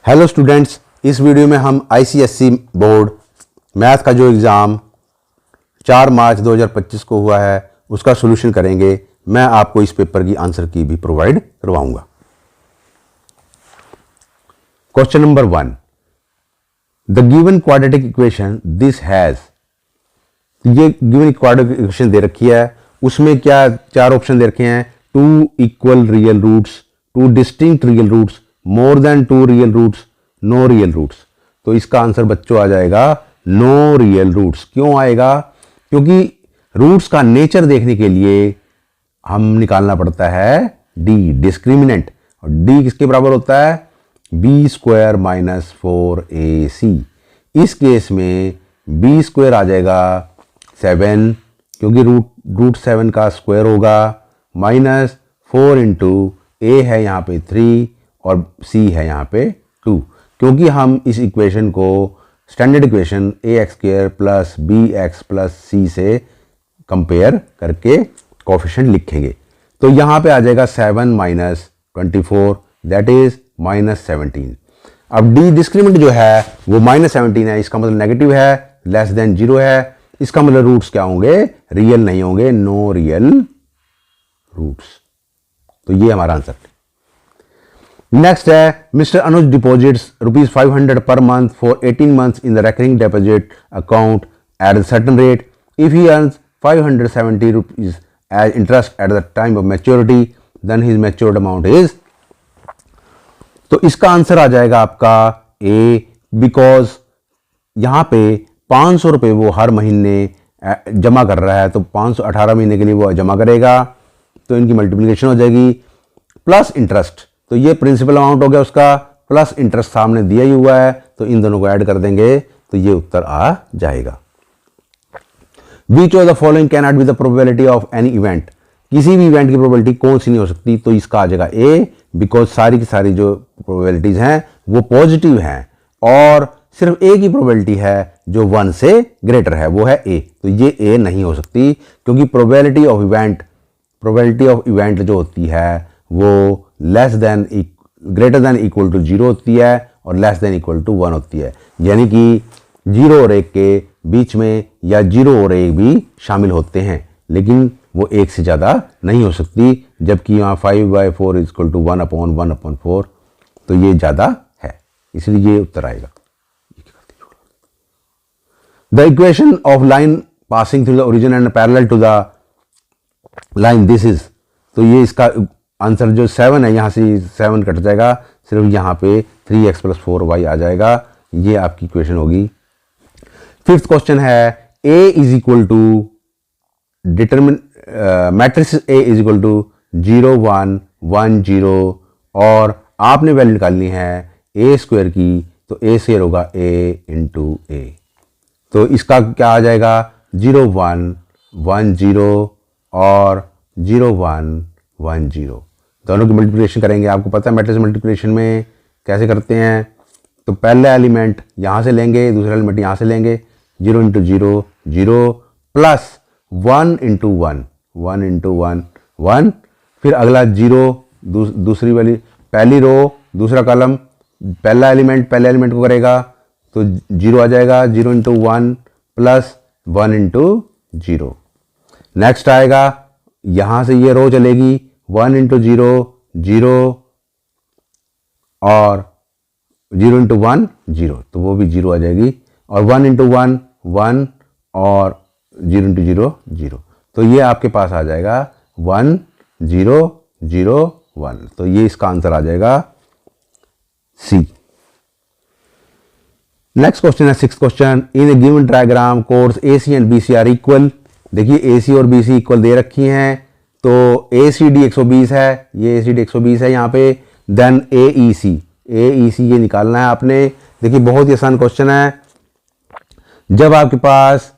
Hello students, इस video में हम आईसीएसई बोर्ड मैथ का जो एग्ज़ाम 4 मार्च 2025 को हुआ है उसका सॉल्यूशन करेंगे। मैं आपको इस पेपर की आंसर की भी प्रोवाइड करवाऊंगा। Question number 1, the given quadratic equation this has, ये गिवन क्वाड्रेटिक इक्वेशन दे रखी है, उसमें क्या 4 ऑप्शन दे रखे हैं, 2 equal real roots, 2 distinct real roots, more than 2 real roots, no real roots. तो इसका आंसर बच्चों आ जाएगा नो रियल रूट्स। क्यों आएगा? क्योंकि रूट्स का नेचर देखने के लिए हम निकालना पड़ता है डी, डिस्क्रिमिनेंट, और डी किसके बराबर होता है? B square minus 4ac। इस केस में बी स्क्वायर आ जाएगा 7, क्योंकि रूट 7 का स्क्वायर होगा, माइनस 4 इंटू ए है यहाँ पे 3 और c है यहाँ पे 2। क्योंकि हम इस इक्वेशन को standard equation ax² plus bx plus c से कंपेयर करके कोफिशिएंट लिखेंगे। तो यहाँ पे आ जाएगा 7 माइनस 24, दैट इज माइनस 17। अब डी डिस्क्रिमिनेंट जो है वो माइनस 17 है, इसका मतलब नेगेटिव है, लेस देन 0 है। इसका मतलब रूट्स क्या होंगे? रियल नहीं होंगे, नो रियल रूट्स। तो ये हमारा आंसर है। नेक्स्ट है, mister Anuj deposits ₹500 per month for 18 months in the recurring deposit account at certain rate. If he earns ₹570 as interest at the time of maturity, then his matured amount is. तो इसका answer आ जाएगा आपका ए, because यहां पे 500 रुपये वो हर महीने जमा कर रहा है, तो 518 महीने के लिए वो जमा करेगा, तो इनकी मल्टीप्लिकेशन हो जाएगी प्लस इंटरेस्ट। तो ये प्रिंसिपल अमाउंट हो गया उसका, प्लस इंटरेस्ट सामने दिया ही हुआ है, तो इन दोनों को ऐड कर देंगे तो ये उत्तर आ जाएगा। Which of the following cannot be the probability of any event? किसी भी इवेंट की प्रोबेबिलिटी कौन सी नहीं हो सकती? तो इसका आ जाएगा ए, बिकॉज सारी की सारी जो प्रोबेबिलिटीज हैं वो पॉजिटिव हैं, और सिर्फ ए की प्रोबेबिलिटी है जो 1 से ग्रेटर है, वो है ए। तो ये ए नहीं हो सकती, क्योंकि प्रोबेबिलिटी ऑफ इवेंट जो होती है वो ग्रेटर देन इक्वल टू 0 होती है और लेस देन इक्वल टू 1 होती है। यानी कि 0 और 1 के बीच में या 0 और 1 भी शामिल होते हैं, लेकिन वो 1 से ज़्यादा नहीं हो सकती, जबकि यहाँ 5/4 इक्वल टू 1/1/4, तो ये ज़्यादा है, इसलिए ये उत्तर आएगा। The equation of line passing through the origin and parallel to the line this is. तो ये इसका आंसर जो 7 है, यहाँ से 7 कट जाएगा, सिर्फ यहाँ पे 3x + 4y आ जाएगा। ये आपकी इक्वेशन होगी। 5th क्वेश्चन है, A is equal to determine matrix A is equal to 0 1 1 0, और आपने वैल्यू निकालनी है a स्क्वायर की, तो a स्क्वायर होगा a इंटू a। तो इसका क्या आ जाएगा? 0 1 1 0 और 0 1 1 0, दोनों की मल्टीप्लिकेशन करेंगे। आपको पता है मैट्रिक्स मल्टीप्लिकेशन में कैसे करते हैं, तो पहला एलिमेंट यहाँ से लेंगे, दूसरा एलिमेंट यहाँ से लेंगे, 0 इंटू 0 0 प्लस 1 इंटू 1 1 इंटू 1 1, फिर अगला 0, दूसरी वाली पहली रो दूसरा कॉलम, पहला एलिमेंट पहले एलिमेंट को करेगा, तो 0 आ जाएगा, 0 इंटू 1 प्लस 1 इंटू 0। नेक्स्ट आएगा, यहाँ से ये रो चलेगी, 1 इंटू 0 0 और 0 इंटू 1 0, तो वो भी 0 आ जाएगी, और 1 इंटू 1 1 और 0 इंटू 0 0, तो ये आपके पास आ जाएगा 1 0 0 1। तो ये इसका आंसर आ जाएगा सी। नेक्स्ट क्वेश्चन है 6th question, in a given diagram chords AC and BC are equal. देखिए AC और BC इक्वल दे रखी हैं, तो ACD 120 है, ये ACD 120 है यहाँ पे, देन AEC ये निकालना है आपने। देखिए बहुत ही आसान क्वेश्चन है। जब आपके पास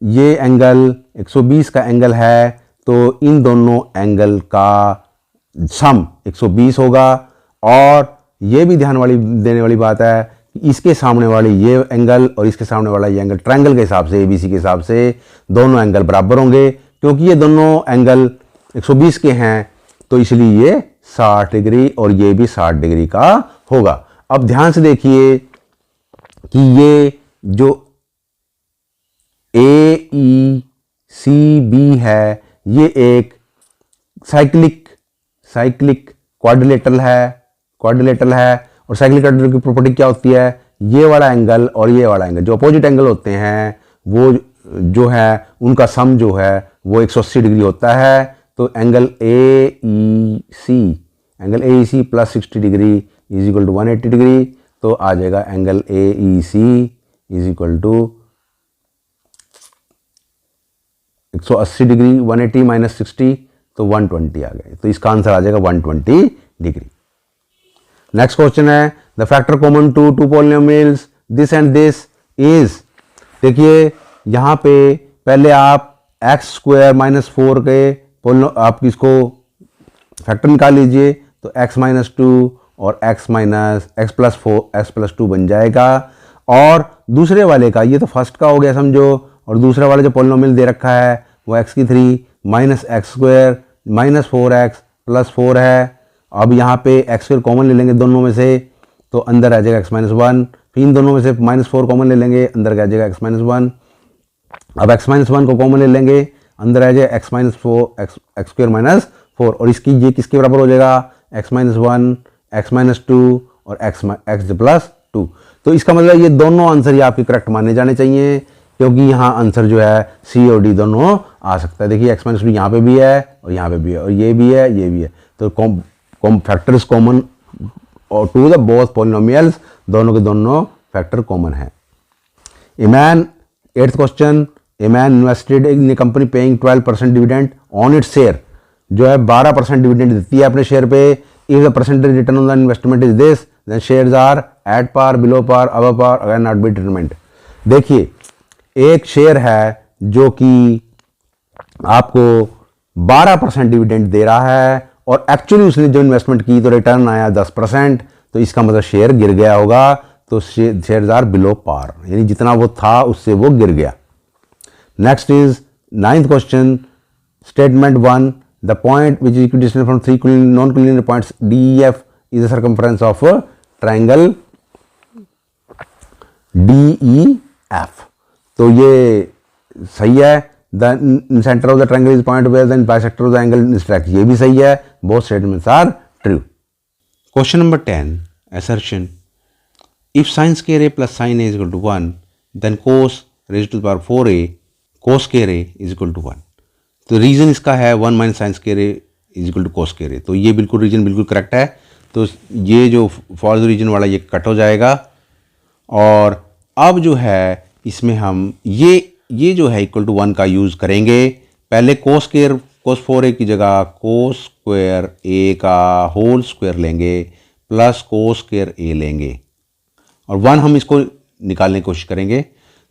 ये एंगल 120 का एंगल है, तो इन दोनों एंगल का सम 120 होगा, और ये भी ध्यान देने वाली बात है, इसके सामने वाले ये एंगल और इसके सामने वाला ये एंगल ट्रायंगल के हिसाब से, ABC के हिसाब से दोनों एंगल बराबर होंगे, क्योंकि ये दोनों एंगल 120 के हैं, तो इसलिए ये 60 डिग्री और ये भी 60 डिग्री का होगा। अब ध्यान से देखिए कि ये जो AECB है ये एक साइक्लिक क्वाड्रिलेटरल है और साइक्लिक क्वाड्रिलेटरल की प्रॉपर्टी क्या होती है, ये वाला एंगल और ये वाला एंगल जो अपोजिट एंगल होते हैं वो जो है उनका सम जो है वो 180 डिग्री होता है। तो angle AEC plus 60 degree is equal to 180 degree. तो आ जाएगा angle AEC is equal to 180 degree, 180 minus 60 तो 120 आ गए। तो इसका आंसर आ जाएगा 120 डिग्री। नेक्स्ट क्वेश्चन है the factor common to two polynomials this and this is. देखिए यहां पे पहले आप एक्स स्क्वायर माइनस 4 के आप इसको फैक्टर निकाल लीजिए तो x माइनस 2 और x प्लस 2 बन जाएगा। और दूसरे वाले का, ये तो फर्स्ट का हो गया समझो, और दूसरा वाला जो पॉलिनोमियल दे रखा है वो x³ minus x square minus 4x plus 4 है। अब यहाँ पे एक्स स्क्वायर कॉमन ले लेंगे दोनों में से तो अंदर आ जाएगा x माइनस 1, फिर इन दोनों में से माइनस 4 कॉमन ले लेंगे अंदर आ जाएगा x माइनस 1। अब x माइनस 1 को कॉमन ले लेंगे अंदर आ जाएगा x minus 4 x square minus 4 और इसकी ये किसके बराबर हो जाएगा x माइनस 1 x माइनस 2 और x प्लस 2। तो इसका मतलब ये दोनों आंसर ही आपके करेक्ट माने जाने चाहिए क्योंकि यहाँ आंसर जो है C और D दोनों आ सकता है। देखिए x माइनस 2 यहाँ पे भी है और यहाँ पे भी है और ये भी है ये भी है। तो फैक्टर इज कॉमन और टू द बोथ पॉलिनोमियल्स, दोनों के दोनों फैक्टर कॉमन है। A man, 8th question, a man invested in a company paying 12% dividend on its share, जो है 12% डिविडेंड देती है अपने शेयर पे। If the percentage return on the investment is this then shares are at par, below par, above par, again not be determined. देखिए एक share है जो कि आपको 12% डिविडेंड दे रहा है और एक्चुअली उसने जो इन्वेस्टमेंट की तो रिटर्न आया 10%, तो इसका मतलब शेयर गिर गया होगा। तो शेयर्स आर बिलो पार, यानी जितना वो था उससे वो गिर गया। Next is 9th question, statement 1, the point which is equidistant from 3 non collinear points DEF is the circumference of triangle DEF। तो ये सही है। The centre of the triangle is point where the bisector of the angle is tract, ये भी सही है। Both statements are true. Question number 10, assertion, if sin square a plus sin a is equal to 1 then cos raised to the power 4a cos square a is equal to 1। तो reason इसका है 1 minus sine square a is equal to cos square a। तो ये बिल्कुल reason बिल्कुल correct है। तो ये जो फॉल्स रीजन वाला ये कट हो जाएगा और अब जो है इसमें हम ये जो है इक्वल टू 1 का यूज़ करेंगे। पहले cos 4a की जगह cos स्क्वायर a का होल स्क्वायर लेंगे प्लस cos स्क्वायर a लेंगे और 1 हम इसको निकालने की कोशिश करेंगे।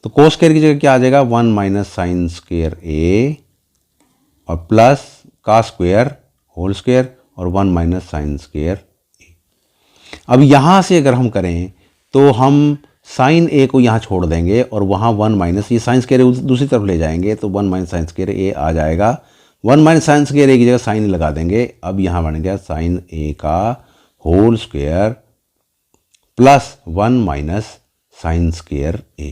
तो cos स्क्वायर की जगह क्या आ जाएगा 1 माइनस साइन स्क्वायर a और प्लस का स्क्वायर होल स्क्वायर और 1 माइनस साइन स्क्वायर a। अब यहाँ से अगर हम करें तो हम साइन a को यहाँ छोड़ देंगे और वहाँ 1 माइनस ये साइन स्क्वायर दूसरी तरफ ले जाएंगे तो 1 माइनस साइन स्क्वायर a आ जाएगा। 1 माइनस साइन स्क्वायर a की जगह साइन लगा देंगे। अब यहाँ बन गया साइन a का whole square plus 1 minus sine square a।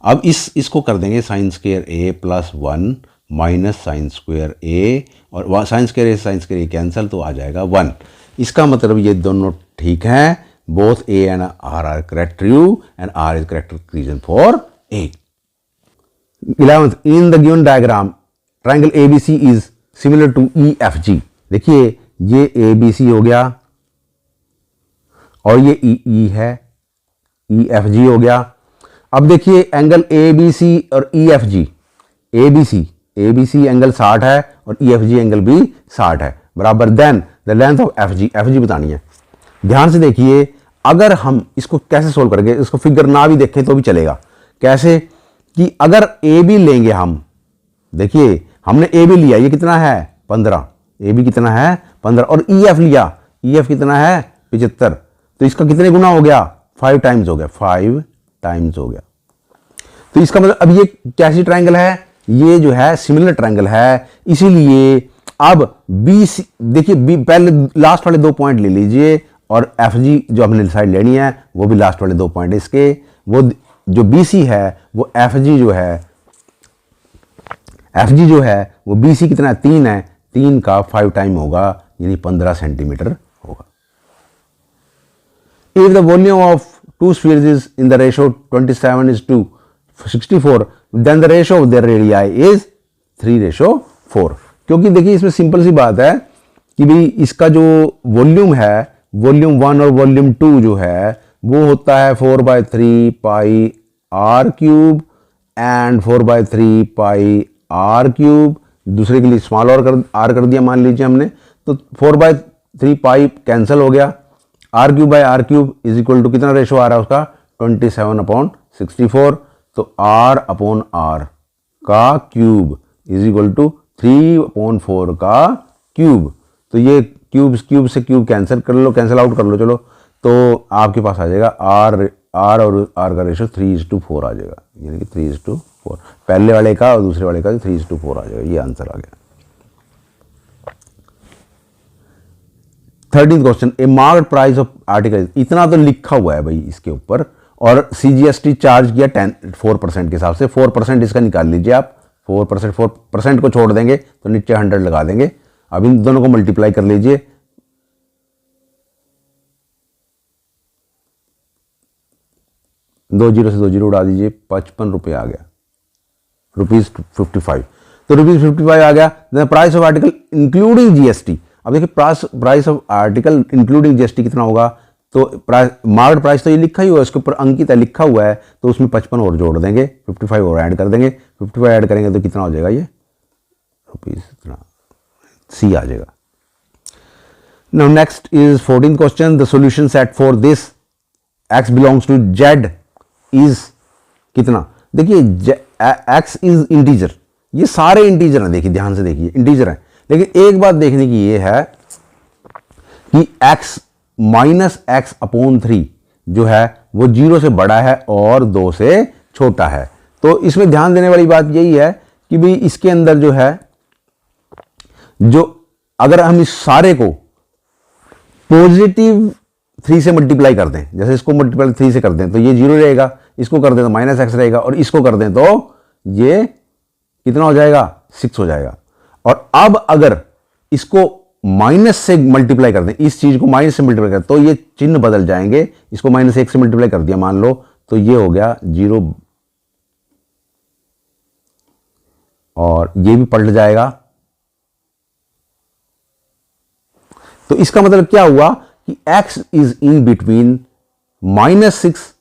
अब इसको कर देंगे sine square a plus 1 minus sine square a और साइन स्क्वायर a कैंसिल तो आ जाएगा 1। इसका मतलब ये दोनों ठीक हैं। Both A and R are correct true and R is correct reason for A। 11th, in the given diagram triangle ABC is similar to EFG। देखिए ये ABC हो गया और ये EE है, EFG हो गया। अब देखिए एंगल ABC और EFG, ABC एंगल 60 है और EFG एंगल भी 60 है बराबर। Then the length of FG बतानी है। ध्यान से देखिए अगर हम इसको कैसे सोल्व करेंगे, इसको फिगर ना भी देखें तो भी चलेगा। कैसे कि अगर ए बी लेंगे हम, देखिए हमने ए बी लिया, ये कितना है 15, ए बी कितना है 15 और ई एफ लिया, ई एफ कितना है 75, तो इसका कितने गुना हो गया 5 टाइम्स हो गया, 5 टाइम्स हो गया। तो इसका मतलब अब ये कैसी ट्राइंगल है, ये जो है सिमिलर ट्राइंगल है। इसीलिए अब बी देखिए बी पहले लास्ट वाले 2 पॉइंट ले लीजिए और एफ जी जो हमने साइड लेनी है वो भी लास्ट वाले 2 पॉइंट इसके, वो जो बी सी है वो एफ जी जो है वो बी सी कितना 3 है, 3 का 5 टाइम होगा यानी 15 सेंटीमीटर होगा। If the volume of 2 spheres is in the ratio 27:64 then the ratio of their radii is 3:4। क्योंकि देखिए इसमें सिंपल सी बात है कि भाई इसका जो वॉल्यूम है, वॉल्यूम 1 और वॉल्यूम 2 जो है वो होता है 4/3 pi R cube and 4/3 pi R cube, दूसरे के लिए स्मॉल आर कर दिया मान लीजिए हमने, तो 4/3 पाई कैंसिल हो गया, r cube by r cube is equal to कितना रेशो आ रहा है उसका 27/64, तो आर अपॉन आर का क्यूब इज इक्वल टू 3/4 का क्यूब। तो ये क्यूब से क्यूब कैंसिल कर लो, कैंसिल आउट कर लो, चलो तो आपके पास आ जाएगा आर और आर का रेशो 3:4 आ जाएगा, यानी कि 3:4 पहले वाले का और दूसरे वाले का 3:4 आ जाएगा। ये आंसर आ गया। 13th question, A marked price of article, इतना तो लिखा हुआ है भाई इसके ऊपर, और सीजीएसटी चार्ज किया 4% के हिसाब से, 4% इसका निकाल लीजिए आप, 4% को छोड़ देंगे तो नीचे 100 लगा देंगे। अब इन दोनों को मल्टीप्लाई कर लीजिए, दो जीरो से 2 जीरो उड़ा दीजिए, 55 रुपये आ गया, ₹55। तो ₹55 आ गया। The price of article including GST, अब देखिए price of article including GST कितना होगा, तो मार्केट प्राइस तो ये लिखा ही हुआ है, इसके ऊपर अंकित है लिखा हुआ है, तो उसमें 55 और जोड़ देंगे, 55 और ऐड कर देंगे, 55 ऐड करेंगे तो कितना हो जाएगा, ये रुपीज इतना, सी आ जाएगा। Now next is 14th question, the solution set for this x belongs to z इज कितना। देखिए x इज इंटीजर, ये सारे इंटीजर हैं, देखिए ध्यान से देखिए इंटीजर हैं, लेकिन एक बात देखने की ये है कि x माइनस एक्स अपॉन 3 जो है वो 0 से बड़ा है और 2 से छोटा है। तो इसमें ध्यान देने वाली बात यही है कि भाई इसके अंदर जो है, जो अगर हम इस सारे को पॉजिटिव 3 से मल्टीप्लाई कर दें, जैसे इसको मल्टीप्लाई 3 से कर दें तो ये 0 रहेगा, इसको कर दें तो माइनस एक्स रहेगा, और इसको कर दें तो ये कितना हो जाएगा 6 हो जाएगा। और अब अगर इसको माइनस से मल्टीप्लाई कर दें, इस चीज को माइनस से मल्टीप्लाई करें तो ये चिन्ह बदल जाएंगे, इसको -1 से मल्टीप्लाई कर दिया मान लो, तो ये हो गया 0 और ये भी पलट जाएगा। तो इसका मतलब क्या हुआ कि x is in between -6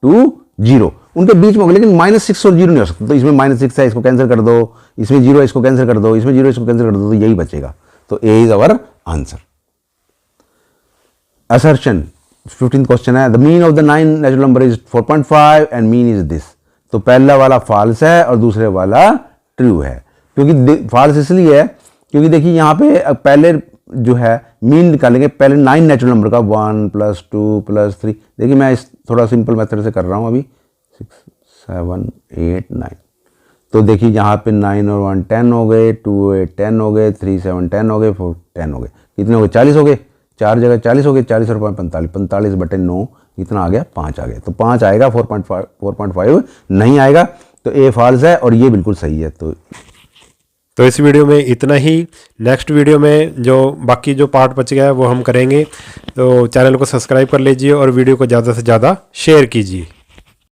to 0, उनके बीच में होगा, लेकिन -6 और 0 नहीं हो सकता, तो इसमें -6 है इसको कैंसिल कर दो, इसमें 0 है इसको कैंसिल कर दो, इसमें 0 इसको कैंसिल कर दो, तो यही बचेगा। तो A is our answer. Assertion 15th question है, the mean of the 9 natural number is 4.5 and mean is this. तो पहला वाला फॉल्स है और दूसरे वाला ट्रू है। क्योंकि फॉल्स इसलिए है क्योंकि देखिए यहां पे पहले जो है मीन निकालेंगे, पहले 9 नेचुरल नंबर का 1 + 2 + 3, देखिए मैं इस थोड़ा सिंपल मेथड से कर रहा हूं अभी, 6 7 8 9, तो देखिए यहाँ पे 9 और 1 10 हो गए, 2 8 10 हो गए, 3 7 10 हो गए, 4 10 हो गए, कितने हो गए 40 हो गए, 4 जगह 40 हो गए, 40 और 5 45, 45/9 कितना आ गया 5 आ गया, तो 5 आएगा, 4.5 नहीं आएगा, तो ए फॉल्स है और ये बिल्कुल सही है। तो इस वीडियो में इतना ही। नेक्स्ट वीडियो में जो बाकी जो पार्ट बच गया है वो हम करेंगे, तो चैनल को सब्सक्राइब कर लीजिए और वीडियो को ज़्यादा से ज़्यादा शेयर कीजिए।